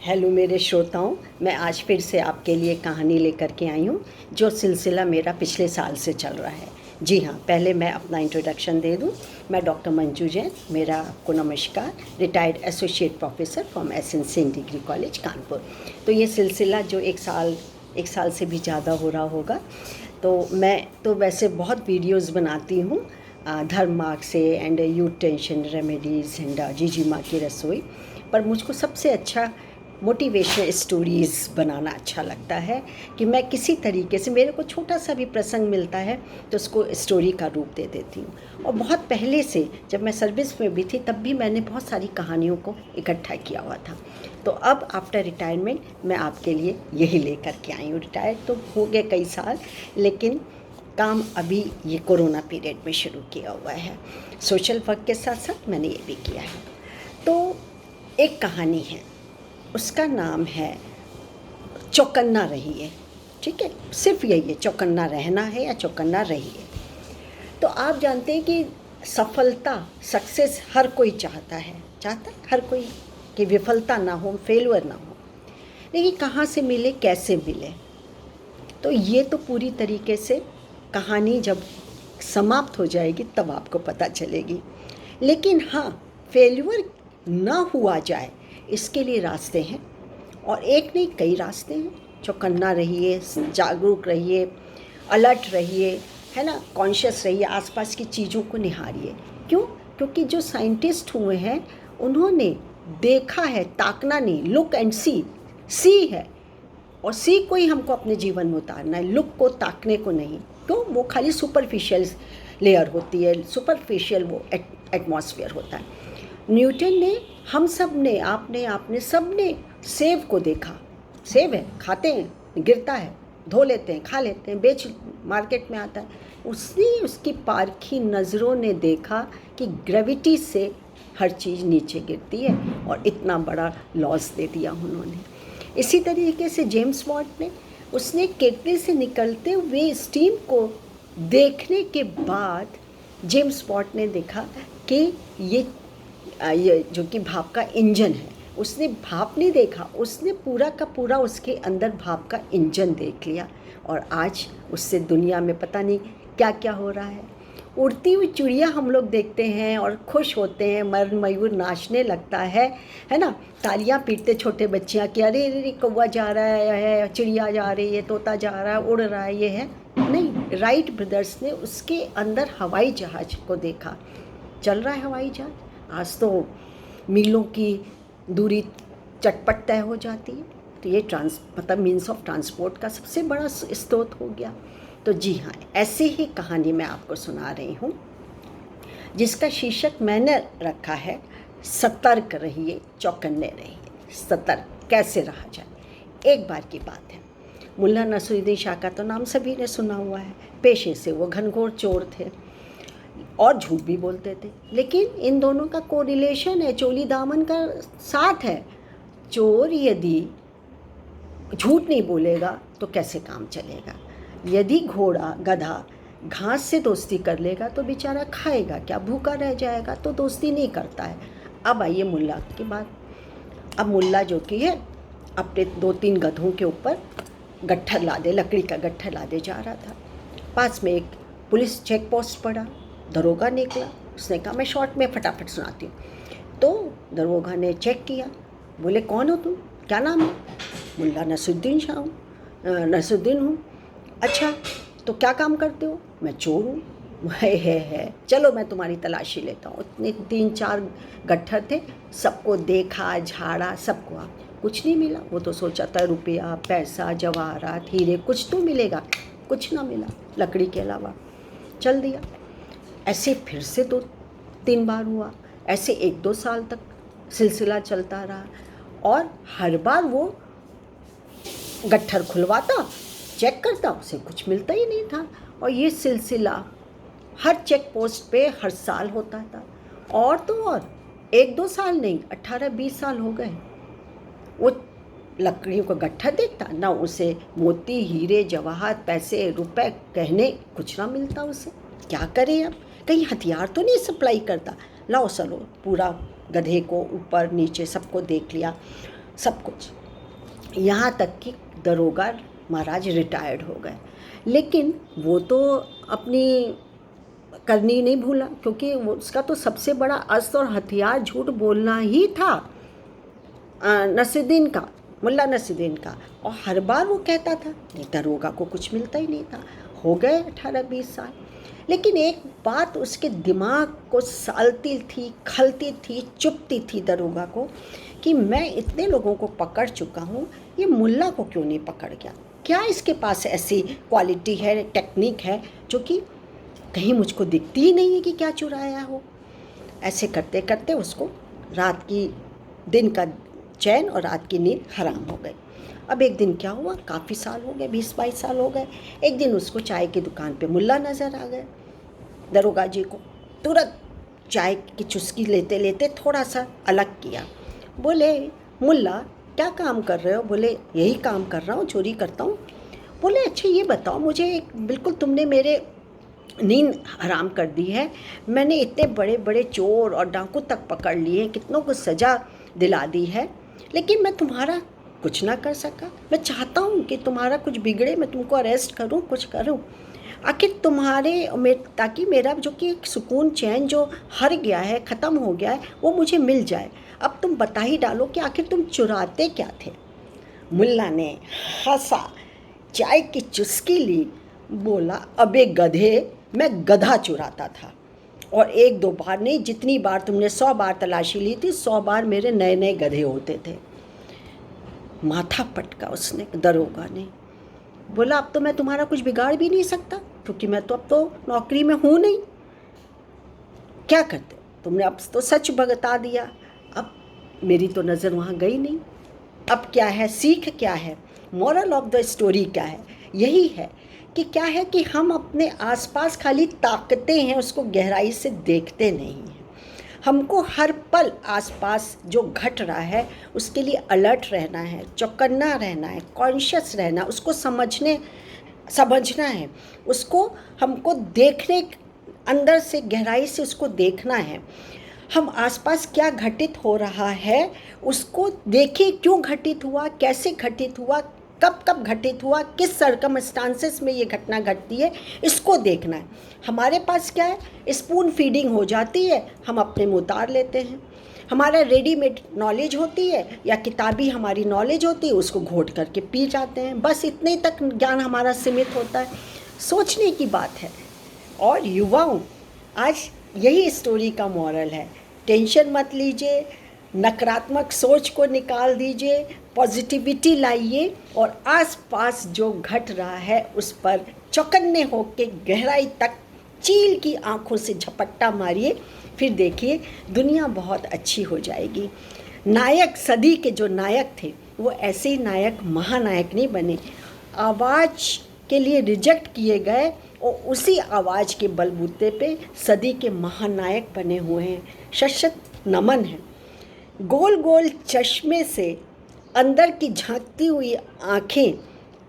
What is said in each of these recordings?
Hello मेरे श्रोताओं, मैं आज फिर से आपके लिए कहानी लेकर के आई हूँ जो सिलसिला मेरा पिछले साल से चल रहा है। जी हाँ, पहले मैं अपना इंट्रोडक्शन दे दूँ। मैं डॉक्टर मंजू जैन, मेरा आपको नमस्कार। Retired associate professor from S N Singh degree college Kanpur. तो ये सिलसिला जो एक साल से भी ज़्यादा हो रहा होगा। तो मैं तो वैसे बहुत वीडियोज़ बनाती हूँ धर्म मार्ग से and youth tension remedies and जीजी माँ की रसोई। पर मुझको सबसे अच्छा मोटिवेशनल स्टोरीज़ बनाना अच्छा लगता है कि मैं किसी तरीके से, मेरे को छोटा सा भी प्रसंग मिलता है तो उसको स्टोरी का रूप दे देती हूँ। और बहुत पहले से जब मैं सर्विस में भी थी तब भी मैंने बहुत सारी कहानियों को इकट्ठा किया हुआ था। तो अब आफ्टर रिटायरमेंट मैं आपके लिए यही लेकर के आई हूँ। रिटायर्ड तो हो गए कई साल, लेकिन काम अभी ये कोरोना पीरियड में शुरू किया हुआ है। सोशल वर्क के साथ साथ मैंने ये भी किया है। तो एक कहानी है, उसका नाम है चौकन्ना रहिए। ठीक है, सिर्फ यही है, चौकन्ना रहना है या चौकन्ना रहिए। तो आप जानते हैं कि सफलता, सक्सेस हर कोई चाहता है हर कोई कि विफलता ना हो, फेलुअर ना हो। लेकिन कहाँ से मिले, कैसे मिले, तो ये तो पूरी तरीके से कहानी जब समाप्त हो जाएगी तब आपको पता चलेगी। लेकिन हाँ, फेल्यूर ना हुआ जाए इसके लिए रास्ते हैं, और एक नहीं कई रास्ते हैं। चौकन्ना रहिए, जागरूक रहिए, अलर्ट रहिए, है ना, कॉन्शियस रहिए, आसपास की चीज़ों को निहारिए। क्यों? क्योंकि जो साइंटिस्ट हुए हैं उन्होंने देखा है, ताकना नहीं, लुक एंड सी है, और सी को ही हमको अपने जीवन में उतारना है, लुक को, ताकने को नहीं। क्यों? वो खाली सुपरफिशियल लेयर होती है, सुपरफिशियल वो एटमॉस्फेयर होता है। न्यूटन ने, हम सब ने, आपने सब ने सेब को देखा। सेब है, खाते हैं, गिरता है, धो लेते हैं, खा लेते हैं, बेच मार्केट में आता है। उसने, उसकी पारखी नज़रों ने देखा कि ग्रेविटी से हर चीज़ नीचे गिरती है, और इतना बड़ा लॉस दे दिया उन्होंने। इसी तरीके से जेम्स वॉट ने, उसने केटली से निकलते हुए स्टीम को देखने के बाद जेम्स वॉट ने देखा कि ये जो कि भाप का इंजन है। उसने भाप नहीं देखा, उसने पूरा का पूरा उसके अंदर भाप का इंजन देख लिया। और आज उससे दुनिया में पता नहीं क्या क्या हो रहा है। उड़ती हुई चिड़िया हम लोग देखते हैं और खुश होते हैं, मयूर नाचने लगता है ना, तालियां पीटते छोटे बच्चियाँ कि अरे अरे कौवा जा रहा है, चिड़िया जा रही है, तोता जा रहा है, उड़ रहा है। ये है नहीं, राइट ब्रदर्स ने उसके अंदर हवाई जहाज को देखा। चल रहा है हवाई जहाज, आज तो मीलों की दूरी चटपट तय हो जाती है। तो ये मतलब मीन्स ऑफ ट्रांसपोर्ट का सबसे बड़ा स्रोत हो गया। तो जी हाँ, ऐसी ही कहानी मैं आपको सुना रही हूँ जिसका शीर्षक मैंने रखा है सतर्क रहिए, चौकन्ने रहिए। सतर्क कैसे रहा जाए। एक बार की बात है, मुल्ला नसरुद्दीन शाह का तो नाम सभी ने सुना हुआ है। पेशे से वो घनघोर चोर थे और झूठ भी बोलते थे, लेकिन इन दोनों का कोरिलेशन है, चोली दामन का साथ है। चोर यदि झूठ नहीं बोलेगा तो कैसे काम चलेगा। यदि घोड़ा, गधा घास से दोस्ती कर लेगा तो बेचारा खाएगा क्या, भूखा रह जाएगा, तो दोस्ती नहीं करता है। अब आइए मुल्ला की बात। अब मुल्ला जो कि है अपने 2-3 गधों के ऊपर गट्ठर लादे, लकड़ी का गट्ठर लादे जा रहा था। पास में एक पुलिस चेक पोस्ट पड़ा, दरोगा निकला। उसने कहा मैं शॉर्ट में फटाफट सुनाती हूँ। तो दरोगा ने चेक किया, बोले कौन हो तुम, क्या नाम है? मुल्ला नसरुद्दीन हूँ। अच्छा, तो क्या काम करते हो? मैं चोर हूँ। है चलो मैं तुम्हारी तलाशी लेता हूँ। इतने 3-4 गट्ठर थे, सबको देखा, झाड़ा, सबको कुछ नहीं मिला। वो तो सोचा था रुपया, पैसा, जवाहरात, हीरे कुछ तो मिलेगा, कुछ ना मिला लकड़ी के अलावा। चल दिया। ऐसे फिर से 2-3 बार हुआ। ऐसे 1-2 साल तक सिलसिला चलता रहा, और हर बार वो गट्ठर खुलवाता, चेक करता, उसे कुछ मिलता ही नहीं था। और ये सिलसिला हर चेक पोस्ट पे हर साल होता था। और तो और 1-2 साल नहीं, 18-20 साल हो गए। वो लकड़ियों का गट्ठर देखता, ना उसे मोती, हीरे, जवाहर, पैसे, रुपए, गहने कुछ ना मिलता उसे। क्या करे अब? कहीं हथियार तो नहीं सप्लाई करता। लाओ चलो, पूरा गधे को ऊपर नीचे सबको देख लिया। सब कुछ, यहाँ तक कि दरोगा महाराज रिटायर्ड हो गए। लेकिन वो तो अपनी करनी नहीं भूला, क्योंकि उसका तो सबसे बड़ा अस्त्र और हथियार झूठ बोलना ही था, नसीरुद्दीन का, मुल्ला नसीरुद्दीन का। और हर बार वो कहता था, दरोगा को कुछ मिलता ही नहीं था। हो गए 18-20 साल, लेकिन एक बात उसके दिमाग को सालती थी, खलती थी, चुभती थी दरोगा को, कि मैं इतने लोगों को पकड़ चुका हूँ, ये मुल्ला को क्यों नहीं पकड़ गया? क्या इसके पास ऐसी क्वालिटी है, टेक्निक है, जो कि कहीं मुझको दिखती ही नहीं है कि क्या चुराया हो। ऐसे करते करते उसको रात की, दिन का चैन और रात की नींद हराम हो गई। अब एक दिन क्या हुआ, काफ़ी साल हो गए, 20-22 साल हो गए। एक दिन उसको चाय की दुकान पे मुल्ला नज़र आ गए। दरोगा जी को तुरंत चाय की चुस्की लेते लेते थोड़ा सा अलग किया। बोले, मुल्ला क्या काम कर रहे हो? बोले, यही काम कर रहा हूँ, चोरी करता हूँ। बोले, अच्छा ये बताओ मुझे, बिल्कुल तुमने मेरे नींद हराम कर दी है। मैंने इतने बड़े बड़े चोर और डाकू तक पकड़ लिए, कितनों को सज़ा दिला दी है, लेकिन मैं तुम्हारा कुछ ना कर सका। मैं चाहता हूँ कि तुम्हारा कुछ बिगड़े, मैं तुमको अरेस्ट करूँ, कुछ करूँ, आखिर तुम्हारे ताकि मेरा जो कि सुकून चैन जो हर गया है, ख़त्म हो गया है, वो मुझे मिल जाए। अब तुम बता ही डालो कि आखिर तुम चुराते क्या थे? मुल्ला ने हंसा, चाय की चुस्की ली, बोला, अबे गधे, मैं गधा चुराता था, और 1-2 बार नहीं, जितनी बार तुमने 100 बार तलाशी ली थी, 100 बार मेरे नए नए गधे होते थे। माथा पटका उसने, दरोगा ने। बोला, अब तो मैं तुम्हारा कुछ बिगाड़ भी नहीं सकता, क्योंकि मैं तो अब तो नौकरी में हूँ नहीं। क्या करते, तुमने अब तो सच बता दिया, अब मेरी तो नज़र वहाँ गई नहीं। अब क्या है, सीख क्या है, मोरल ऑफ द स्टोरी क्या है? यही है कि क्या है कि हम अपने आसपास खाली ताकते हैं, उसको गहराई से देखते नहीं हैं। हमको हर पल आसपास जो घट रहा है उसके लिए अलर्ट रहना है, चौकन्ना रहना है, कॉन्शियस रहना, उसको समझना है, उसको हमको देखने, अंदर से गहराई से उसको देखना है। हम आसपास क्या घटित हो रहा है उसको देखें, क्यों घटित हुआ, कैसे घटित हुआ, कब कब घटित हुआ, किस सर्कमस्टांसेस में ये घटना घटती है, इसको देखना है। हमारे पास क्या है, स्पून फीडिंग हो जाती है, हम अपने मुँह उतार लेते हैं। हमारा रेडीमेड नॉलेज होती है या किताबी हमारी नॉलेज होती है, उसको घोट करके पी जाते हैं। बस इतने तक ज्ञान हमारा सीमित होता है। सोचने की बात है। और युवाओं, आज यही स्टोरी का मॉरल है, टेंशन मत लीजिए, नकारात्मक सोच को निकाल दीजिए, पॉजिटिविटी लाइए, और आसपास जो घट रहा है उस पर चौकन्ने होकर गहराई तक चील की आंखों से झपट्टा मारिए, फिर देखिए दुनिया बहुत अच्छी हो जाएगी। नायक, सदी के जो नायक थे वो ऐसे ही नायक, महानायक नहीं बने, आवाज़ के लिए रिजेक्ट किए गए और उसी आवाज़ के बलबूते पे सदी के महानायक बने हुए हैं। शत नमन है। गोल गोल चश्मे से अंदर की झांकती हुई आँखें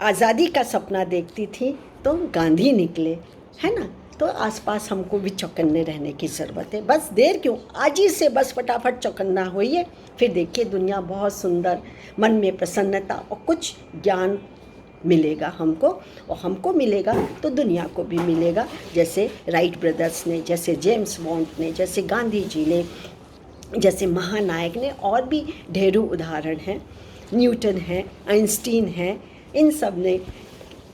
आज़ादी का सपना देखती थी तो गांधी निकले, है ना? तो आसपास हमको भी चौकन्ने रहने की ज़रूरत है। बस देर क्यों, आज ही से बस फटाफट चौकन्ना होइए, फिर देखिए दुनिया बहुत सुंदर, मन में प्रसन्नता और कुछ ज्ञान मिलेगा हमको, और हमको मिलेगा तो दुनिया को भी मिलेगा। जैसे राइट ब्रदर्स ने, जैसे जेम्स बॉन्ड ने, जैसे गांधी जी ने, जैसे महानायक ने, और भी ढेरों उदाहरण हैं, न्यूटन हैं, आइंस्टीन हैं, इन सब ने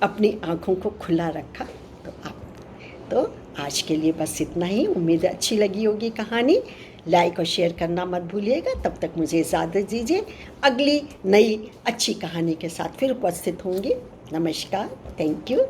अपनी आँखों को खुला रखा। तो आज के लिए बस इतना ही। उम्मीद है अच्छी लगी होगी कहानी। लाइक और शेयर करना मत भूलिएगा। तब तक मुझे इजाज़त दीजिए, अगली नई अच्छी कहानी के साथ फिर उपस्थित होंगी। नमस्कार, थैंक यू।